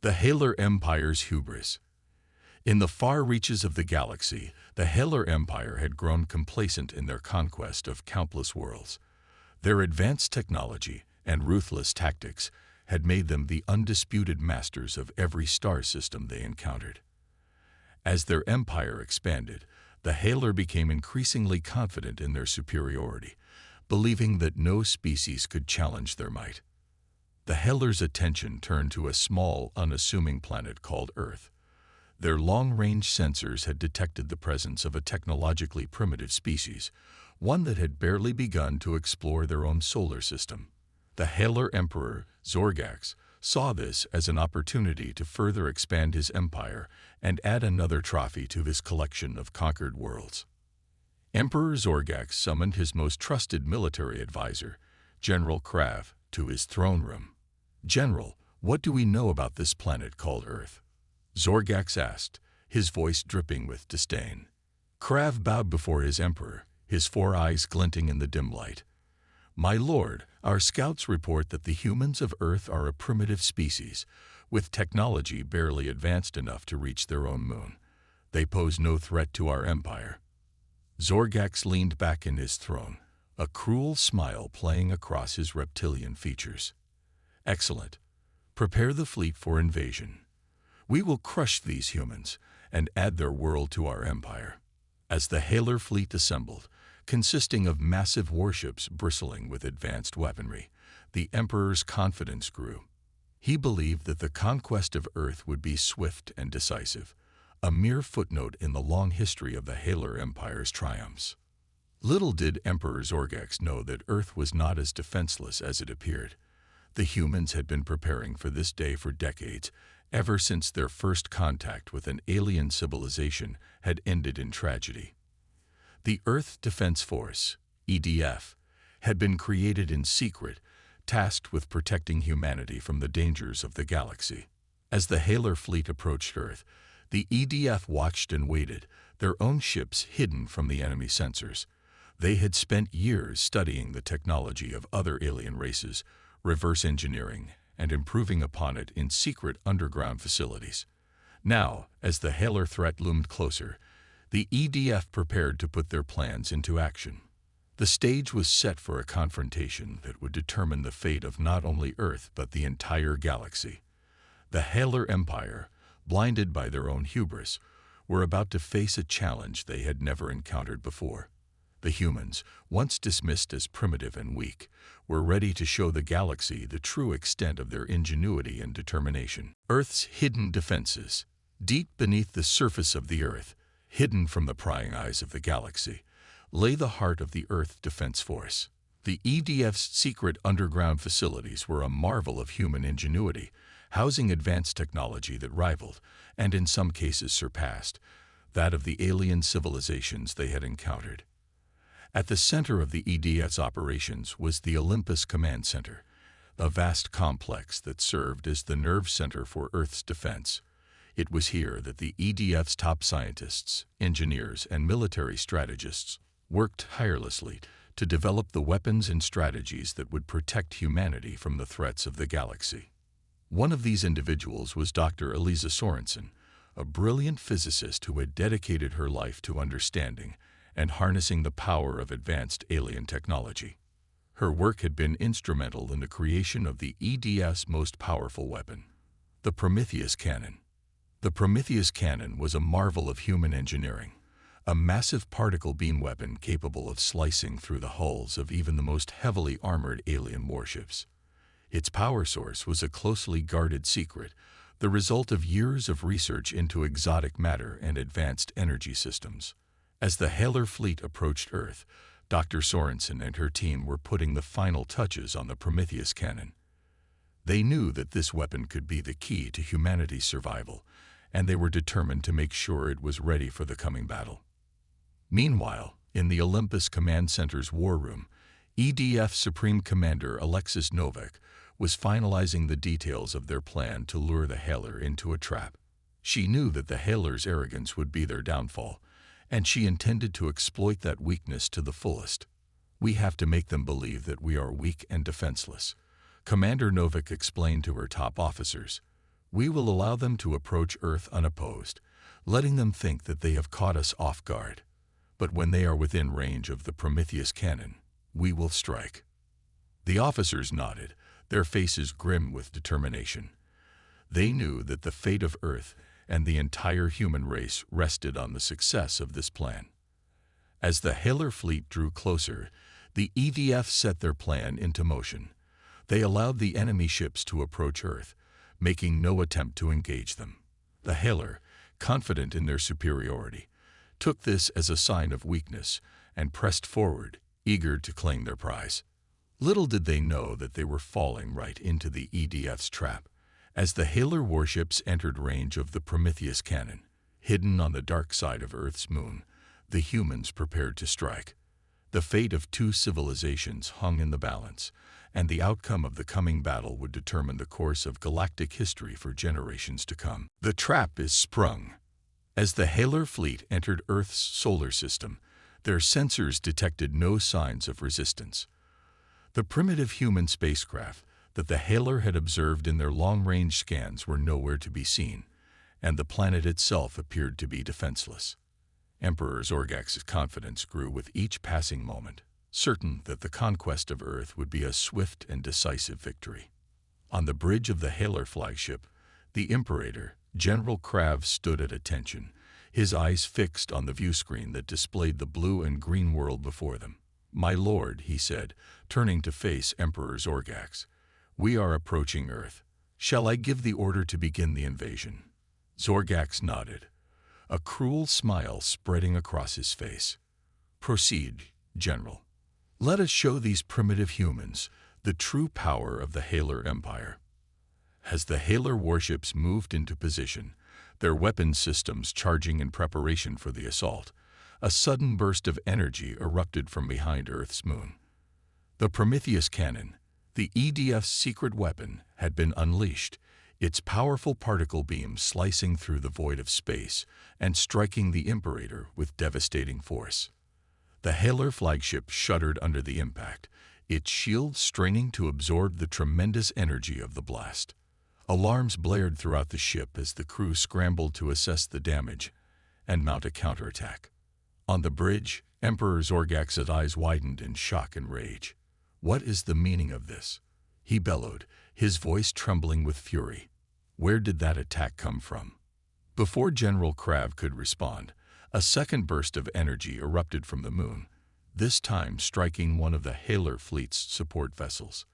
The Haelor Empire's hubris. In the far reaches of the galaxy, the Haelor Empire had grown complacent in their conquest of countless worlds. Their advanced technology and ruthless tactics had made them the undisputed masters of every star system they encountered. As their empire expanded, the Haelor became increasingly confident in their superiority, believing that no species could challenge their might. The Haelor's attention turned to a small, unassuming planet called Earth. Their long-range sensors had detected the presence of a technologically primitive species, one that had barely begun to explore their own solar system. The Haelor Emperor, Zorgax, saw this as an opportunity to further expand his empire and add another trophy to his collection of conquered worlds. Emperor Zorgax summoned his most trusted military advisor, General Krav, to his throne room. "General, what do we know about this planet called Earth?" Zorgax asked, his voice dripping with disdain. Krav bowed before his emperor, his four eyes glinting in the dim light. "My lord, our scouts report that the humans of Earth are a primitive species, with technology barely advanced enough to reach their own moon. They pose no threat to our empire." Zorgax leaned back in his throne, a cruel smile playing across his reptilian features. "Excellent. Prepare the fleet for invasion. We will crush these humans and add their world to our empire." As the Haelor fleet assembled, consisting of massive warships bristling with advanced weaponry, the Emperor's confidence grew. He believed that the conquest of Earth would be swift and decisive, a mere footnote in the long history of the Haelor Empire's triumphs. Little did Emperor Zorgax know that Earth was not as defenseless as it appeared. The humans had been preparing for this day for decades, ever since their first contact with an alien civilization had ended in tragedy. The Earth Defense Force, EDF, had been created in secret, tasked with protecting humanity from the dangers of the galaxy. As the Haelor fleet approached Earth, the EDF watched and waited, their own ships hidden from the enemy sensors. They had spent years studying the technology of other alien races, reverse engineering, and improving upon it in secret underground facilities. Now, as the Haelor threat loomed closer, the EDF prepared to put their plans into action. The stage was set for a confrontation that would determine the fate of not only Earth but the entire galaxy. The Haelor Empire, blinded by their own hubris, were about to face a challenge they had never encountered before. The humans, once dismissed as primitive and weak, were ready to show the galaxy the true extent of their ingenuity and determination. Earth's hidden defenses. Deep beneath the surface of the Earth, hidden from the prying eyes of the galaxy, lay the heart of the Earth Defense Force. The EDF's secret underground facilities were a marvel of human ingenuity, housing advanced technology that rivaled, and in some cases surpassed, that of the alien civilizations they had encountered. At the center of the EDF's operations was the Olympus Command Center, a vast complex that served as the nerve center for Earth's defense. It was here that the EDF's top scientists, engineers, and military strategists worked tirelessly to develop the weapons and strategies that would protect humanity from the threats of the galaxy. One of these individuals was Dr. Eliza Sorensen, a brilliant physicist who had dedicated her life to understanding and harnessing the power of advanced alien technology. Her work had been instrumental in the creation of the EDF's most powerful weapon, the Prometheus Cannon. The Prometheus Cannon was a marvel of human engineering, a massive particle beam weapon capable of slicing through the hulls of even the most heavily armored alien warships. Its power source was a closely guarded secret, the result of years of research into exotic matter and advanced energy systems. As the Haelor fleet approached Earth, Dr. Sorensen and her team were putting the final touches on the Prometheus Cannon. They knew that this weapon could be the key to humanity's survival, and they were determined to make sure it was ready for the coming battle. Meanwhile, in the Olympus Command Center's war room, EDF Supreme Commander Alexis Novak was finalizing the details of their plan to lure the Haelor into a trap. She knew that the Haelor's arrogance would be their downfall, and she intended to exploit that weakness to the fullest. "We have to make them believe that we are weak and defenseless," Commander Novak explained to her top officers. We will allow them to approach Earth unopposed, letting them think that they have caught us off guard. But when they are within range of the Prometheus cannon, we will strike." The officers nodded, their faces grim with determination. They knew that the fate of Earth and the entire human race rested on the success of this plan. As the Haelor fleet drew closer, the EDF set their plan into motion. They allowed the enemy ships to approach Earth, making no attempt to engage them. The Haelor, confident in their superiority, took this as a sign of weakness and pressed forward, eager to claim their prize. Little did they know that they were falling right into the EDF's trap. As the Haelor warships entered range of the Prometheus cannon, hidden on the dark side of Earth's moon, the humans prepared to strike. The fate of two civilizations hung in the balance, and the outcome of the coming battle would determine the course of galactic history for generations to come. The trap is sprung. As the Haelor fleet entered Earth's solar system, their sensors detected no signs of resistance. The primitive human spacecraft that the Haelor had observed in their long-range scans were nowhere to be seen, and the planet itself appeared to be defenseless. Emperor Zorgax's confidence grew with each passing moment, certain that the conquest of Earth would be a swift and decisive victory. On the bridge of the Haelor flagship, the Imperator, General Krav, stood at attention, his eyes fixed on the viewscreen that displayed the blue and green world before them. "My lord," he said, turning to face Emperor Zorgax, "we are approaching Earth. Shall I give the order to begin the invasion?" Zorgax nodded, a cruel smile spreading across his face. "Proceed, General. Let us show these primitive humans the true power of the Haelor Empire." As the Haelor warships moved into position, their weapon systems charging in preparation for the assault, a sudden burst of energy erupted from behind Earth's moon. The Prometheus cannon, the EDF's secret weapon, had been unleashed, its powerful particle beams slicing through the void of space and striking the Imperator with devastating force. The Haelor flagship shuddered under the impact, its shield straining to absorb the tremendous energy of the blast. Alarms blared throughout the ship as the crew scrambled to assess the damage and mount a counterattack. On the bridge, Emperor Zorgax's eyes widened in shock and rage. "What is the meaning of this?" he bellowed, his voice trembling with fury. "Where did that attack come from?" Before General Krav could respond, a second burst of energy erupted from the moon, this time striking one of the Haelor fleet's support vessels.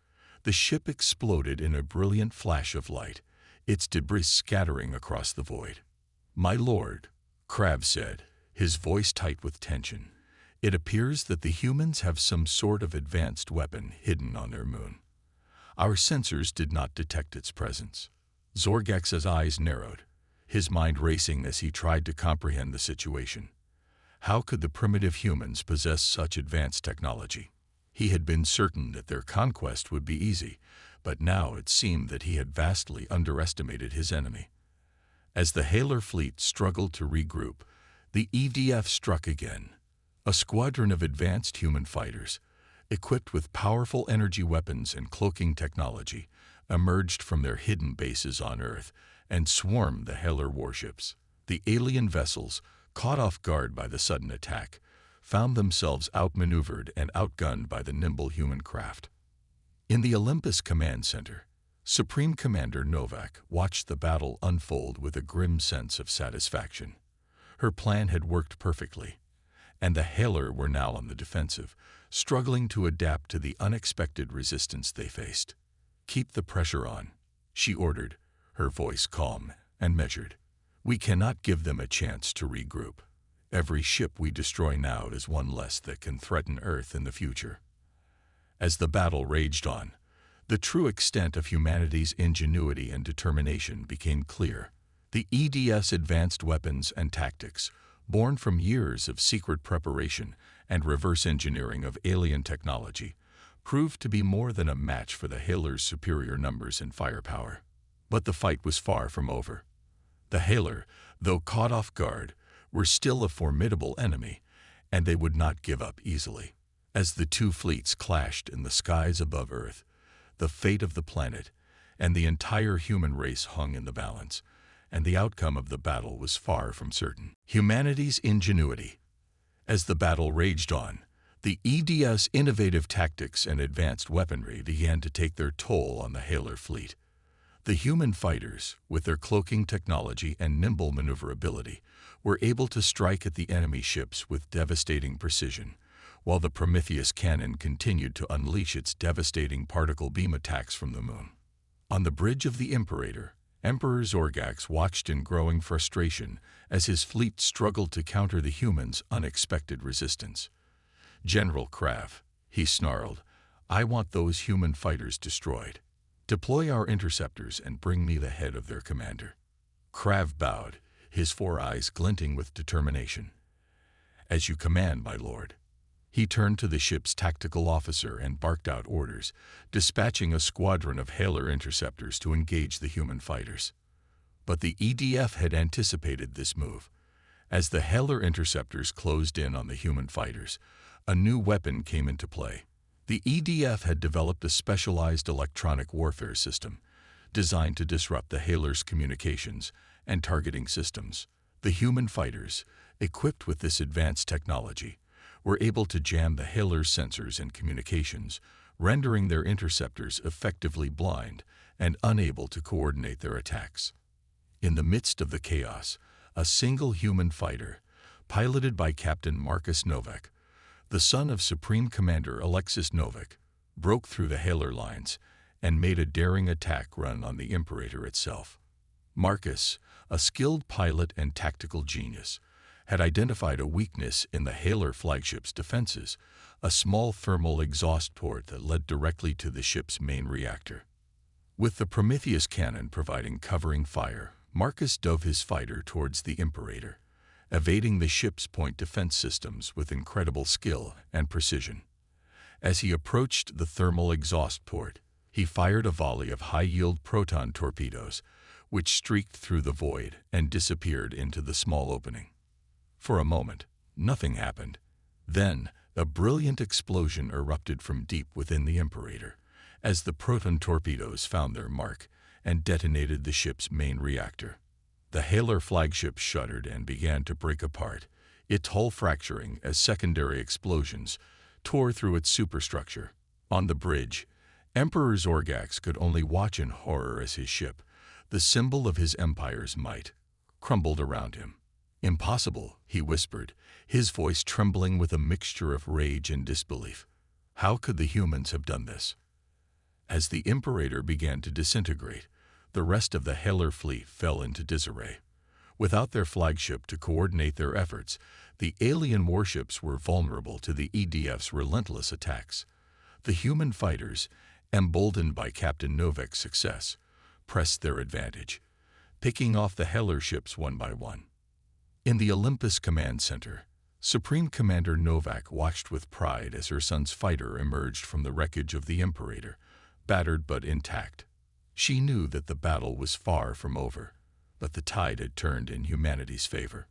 The ship exploded in a brilliant flash of light, its debris scattering across the void. "My lord," Krav said, his voice tight with tension, "it appears that the humans have some sort of advanced weapon hidden on their moon. Our sensors did not detect its presence." Zorgax's eyes narrowed, his mind racing as he tried to comprehend the situation. How could the primitive humans possess such advanced technology? He had been certain that their conquest would be easy, but now it seemed that he had vastly underestimated his enemy. As the Haelor fleet struggled to regroup, the EDF struck again. A squadron of advanced human fighters, equipped with powerful energy weapons and cloaking technology, emerged from their hidden bases on Earth and swarmed the Haelor warships. The alien vessels, caught off guard by the sudden attack, found themselves outmaneuvered and outgunned by the nimble human craft. In the Olympus Command Center, Supreme Commander Novak watched the battle unfold with a grim sense of satisfaction. Her plan had worked perfectly, and the Haelor were now on the defensive, struggling to adapt to the unexpected resistance they faced. "Keep the pressure on," she ordered, her voice calm and measured. "We cannot give them a chance to regroup. Every ship we destroy now is one less that can threaten Earth in the future." As the battle raged on, the true extent of humanity's ingenuity and determination became clear. The EDF's advanced weapons and tactics, born from years of secret preparation and reverse engineering of alien technology, proved to be more than a match for the Haelor's superior numbers and firepower. But the fight was far from over. The Haelor, though caught off guard, were still a formidable enemy, and they would not give up easily. As the two fleets clashed in the skies above Earth, the fate of the planet and the entire human race hung in the balance, and the outcome of the battle was far from certain. Humanity's ingenuity. As the battle raged on, the EDF's innovative tactics and advanced weaponry began to take their toll on the Haelor fleet. The human fighters, with their cloaking technology and nimble maneuverability, were able to strike at the enemy ships with devastating precision, while the Prometheus cannon continued to unleash its devastating particle beam attacks from the moon. On the bridge of the Imperator, Emperor Zorgax watched in growing frustration as his fleet struggled to counter the humans' unexpected resistance. "General Krav," he snarled, "I want those human fighters destroyed. Deploy our interceptors and bring me the head of their commander." Krav bowed, his 4 eyes glinting with determination. "As you command, my lord." He turned to the ship's tactical officer and barked out orders, dispatching a squadron of Haelor interceptors to engage the human fighters. But the EDF had anticipated this move. As the Haelor interceptors closed in on the human fighters, a new weapon came into play. The EDF had developed a specialized electronic warfare system designed to disrupt the Haelor's communications and targeting systems. The human fighters, equipped with this advanced technology, were able to jam the Haelor's sensors and communications, rendering their interceptors effectively blind and unable to coordinate their attacks. In the midst of the chaos, a single human fighter, piloted by Captain Marcus Novak, the son of Supreme Commander Alexis Novak, broke through the Haelor lines and made a daring attack run on the Imperator itself. Marcus, a skilled pilot and tactical genius, had identified a weakness in the Haelor flagship's defenses, a small thermal exhaust port that led directly to the ship's main reactor. With the Prometheus cannon providing covering fire, Marcus dove his fighter towards the Imperator, evading the ship's point defense systems with incredible skill and precision. As he approached the thermal exhaust port, he fired a volley of high-yield proton torpedoes, which streaked through the void and disappeared into the small opening. For a moment, nothing happened. Then, a brilliant explosion erupted from deep within the Imperator, as the proton torpedoes found their mark and detonated the ship's main reactor. The Haelor flagship shuddered and began to break apart, its hull fracturing as secondary explosions tore through its superstructure. On the bridge, Emperor Zorgax could only watch in horror as his ship, the symbol of his empire's might, crumbled around him. "Impossible," he whispered, his voice trembling with a mixture of rage and disbelief. How could the humans have done this? As the Imperator began to disintegrate, the rest of the Haelor fleet fell into disarray. Without their flagship to coordinate their efforts, the alien warships were vulnerable to the EDF's relentless attacks. The human fighters, emboldened by Captain Novak's success, pressed their advantage, picking off the Haelor ships one by one. In the Olympus Command Center, Supreme Commander Novak watched with pride as her son's fighter emerged from the wreckage of the Imperator, battered but intact. She knew that the battle was far from over, but the tide had turned in humanity's favor.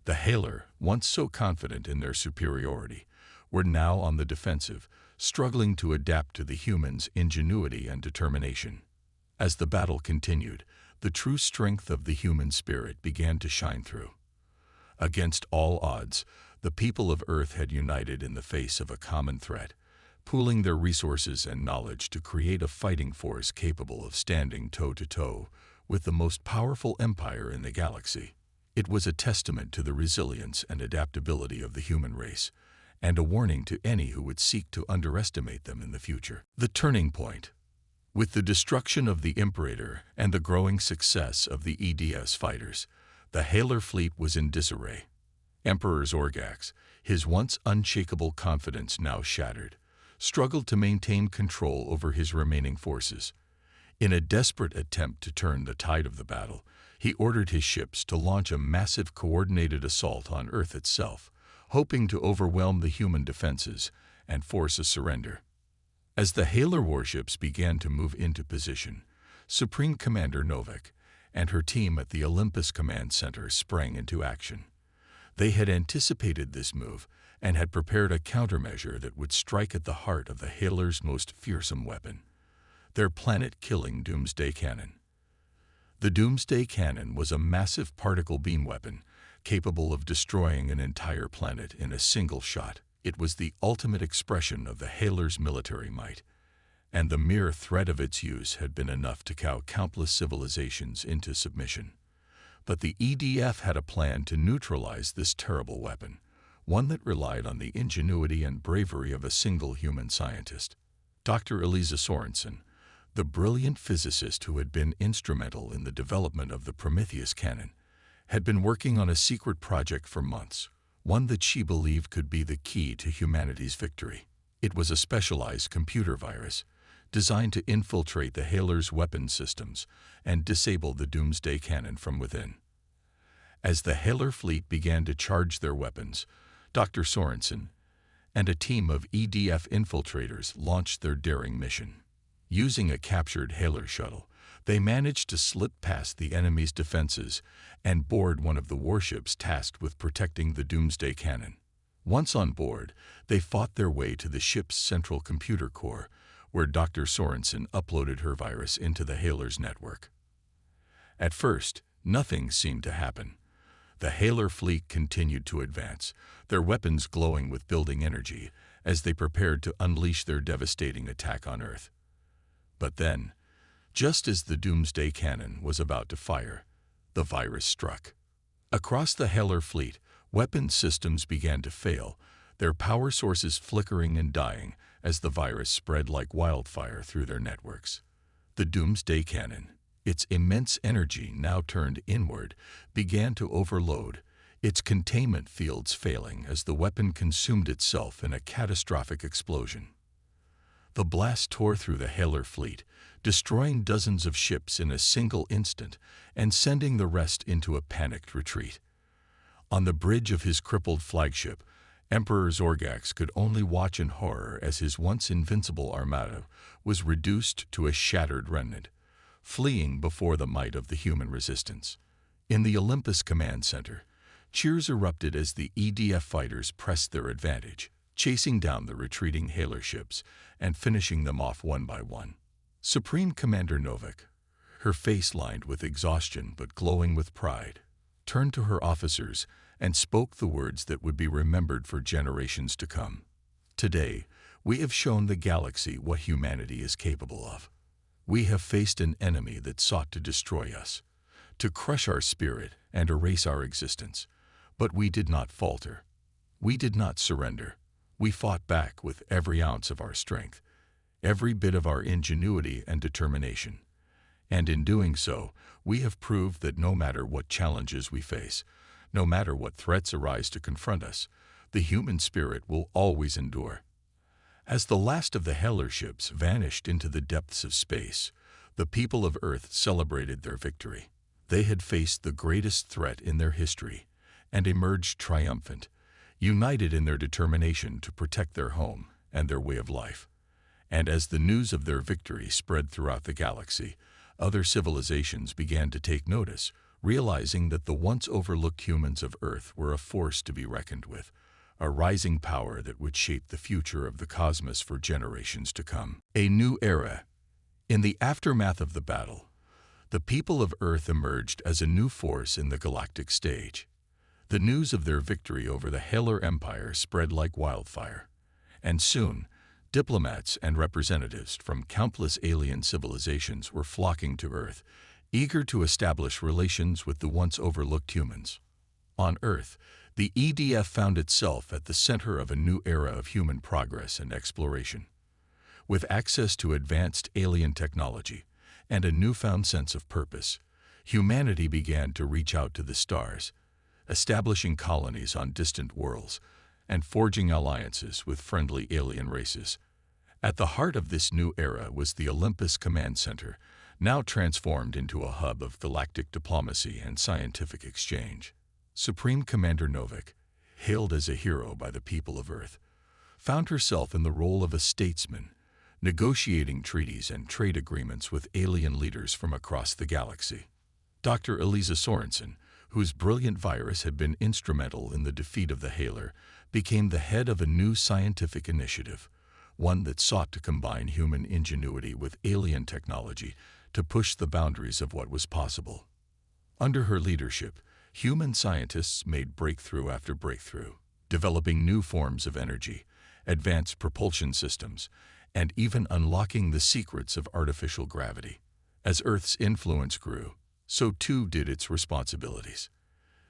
The Haelor, once so confident in their superiority, were now on the defensive, struggling to adapt to the humans' ingenuity and determination. As the battle continued, the true strength of the human spirit began to shine through. Against all odds, the people of Earth had united in the face of a common threat, pooling their resources and knowledge to create a fighting force capable of standing toe-to-toe with the most powerful empire in the galaxy. It was a testament to the resilience and adaptability of the human race, and a warning to any who would seek to underestimate them in the future. The turning point. With the destruction of the Imperator and the growing success of the EDS fighters, the Haelor fleet was in disarray. Emperor Zorgax, his once unshakable confidence now shattered, struggled to maintain control over his remaining forces. In a desperate attempt to turn the tide of the battle, he ordered his ships to launch a massive coordinated assault on Earth itself, hoping to overwhelm the human defenses and force a surrender. As the Haelor warships began to move into position, Supreme Commander Novak and her team at the Olympus Command Center sprang into action. They had anticipated this move and had prepared a countermeasure that would strike at the heart of the Haelor's most fearsome weapon. their planet-killing Doomsday Cannon. The Doomsday Cannon was a massive particle beam weapon capable of destroying an entire planet in a single shot. It was the ultimate expression of the Haelor's military might, and the mere threat of its use had been enough to cow countless civilizations into submission. But the EDF had a plan to neutralize this terrible weapon, one that relied on the ingenuity and bravery of a single human scientist. Dr. Elisa Sorensen, the brilliant physicist who had been instrumental in the development of the Prometheus cannon, had been working on a secret project for months, one that she believed could be the key to humanity's victory. It was a specialized computer virus designed to infiltrate the Haelor's weapon systems and disable the Doomsday Cannon from within. As the Haelor fleet began to charge their weapons, Dr. Sorensen and a team of EDF infiltrators launched their daring mission. Using a captured Haelor shuttle, they managed to slip past the enemy's defenses and board one of the warships tasked with protecting the Doomsday Cannon. Once on board, they fought their way to the ship's central computer core, where Dr. Sorensen uploaded her virus into the Haelor's network. At first, nothing seemed to happen. The Haelor fleet continued to advance, their weapons glowing with building energy as they prepared to unleash their devastating attack on Earth. But then, just as the Doomsday Cannon was about to fire, the virus struck. Across the Haelor fleet, weapon systems began to fail, their power sources flickering and dying as the virus spread like wildfire through their networks. The Doomsday Cannon, its immense energy now turned inward, began to overload, its containment fields failing as the weapon consumed itself in a catastrophic explosion. The blast tore through the Haelor fleet, destroying dozens of ships in a single instant and sending the rest into a panicked retreat. On the bridge of his crippled flagship, Emperor Zorgax could only watch in horror as his once invincible armada was reduced to a shattered remnant, fleeing before the might of the human resistance. In the Olympus Command Center, cheers erupted as the EDF fighters pressed their advantage, chasing down the retreating Haelor ships and finishing them off one by one. Supreme Commander Novak, her face lined with exhaustion but glowing with pride, turned to her officers and spoke the words that would be remembered for generations to come. Today, we have shown the galaxy what humanity is capable of. We have faced an enemy that sought to destroy us, to crush our spirit and erase our existence. But we did not falter. We did not surrender. We fought back with every ounce of our strength, every bit of our ingenuity and determination. And in doing so, we have proved that no matter what challenges we face, no matter what threats arise to confront us, the human spirit will always endure. As the last of the Haelor ships vanished into the depths of space, the people of Earth celebrated their victory. They had faced the greatest threat in their history and emerged triumphant, united in their determination to protect their home and their way of life. And as the news of their victory spread throughout the galaxy, other civilizations began to take notice, realizing that the once overlooked humans of Earth were a force to be reckoned with, a rising power that would shape the future of the cosmos for generations to come. A new era. In the aftermath of the battle, the people of Earth emerged as a new force in the galactic stage. The news of their victory over the Haelor Empire spread like wildfire, and soon, diplomats and representatives from countless alien civilizations were flocking to Earth, eager to establish relations with the once overlooked humans. On Earth, the EDF found itself at the center of a new era of human progress and exploration. With access to advanced alien technology and a newfound sense of purpose, humanity began to reach out to the stars, establishing colonies on distant worlds and forging alliances with friendly alien races. At the heart of this new era was the Olympus Command Center, now transformed into a hub of galactic diplomacy and scientific exchange. Supreme Commander Novak, hailed as a hero by the people of Earth, found herself in the role of a statesman, negotiating treaties and trade agreements with alien leaders from across the galaxy. Dr. Elisa Sorensen, whose brilliant virus had been instrumental in the defeat of the Haelor, became the head of a new scientific initiative, one that sought to combine human ingenuity with alien technology to push the boundaries of what was possible. Under her leadership, human scientists made breakthrough after breakthrough, developing new forms of energy, advanced propulsion systems, and even unlocking the secrets of artificial gravity. As Earth's influence grew, so too did its responsibilities.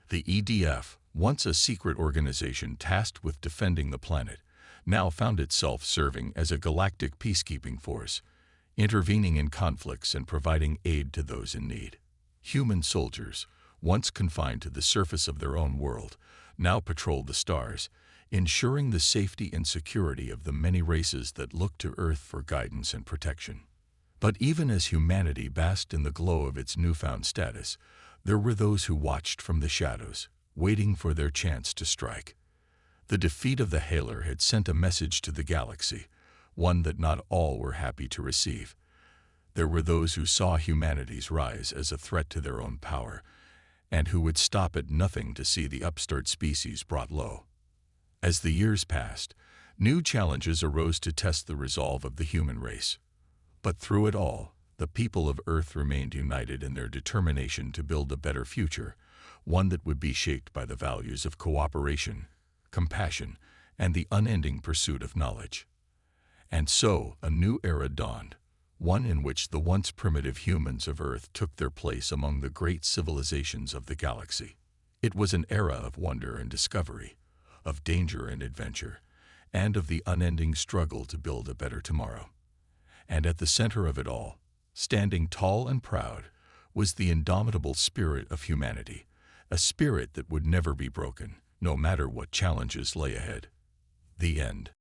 The EDF, once a secret organization tasked with defending the planet, now found itself serving as a galactic peacekeeping force, intervening in conflicts and providing aid to those in need. Human soldiers, once confined to the surface of their own world, now patrolled the stars, ensuring the safety and security of the many races that look to Earth for guidance and protection. But even as humanity basked in the glow of its newfound status, there were those who watched from the shadows, waiting for their chance to strike. The defeat of the Haelor had sent a message to the galaxy, one that not all were happy to receive. There were those who saw humanity's rise as a threat to their own power, and who would stop at nothing to see the upstart species brought low. As the years passed, new challenges arose to test the resolve of the human race. But through it all, the people of Earth remained united in their determination to build a better future, one that would be shaped by the values of cooperation, compassion, and the unending pursuit of knowledge. And so, a new era dawned, one in which the once primitive humans of Earth took their place among the great civilizations of the galaxy. It was an era of wonder and discovery, of danger and adventure, and of the unending struggle to build a better tomorrow. And at the center of it all, standing tall and proud, was the indomitable spirit of humanity, a spirit that would never be broken, no matter what challenges lay ahead. The end.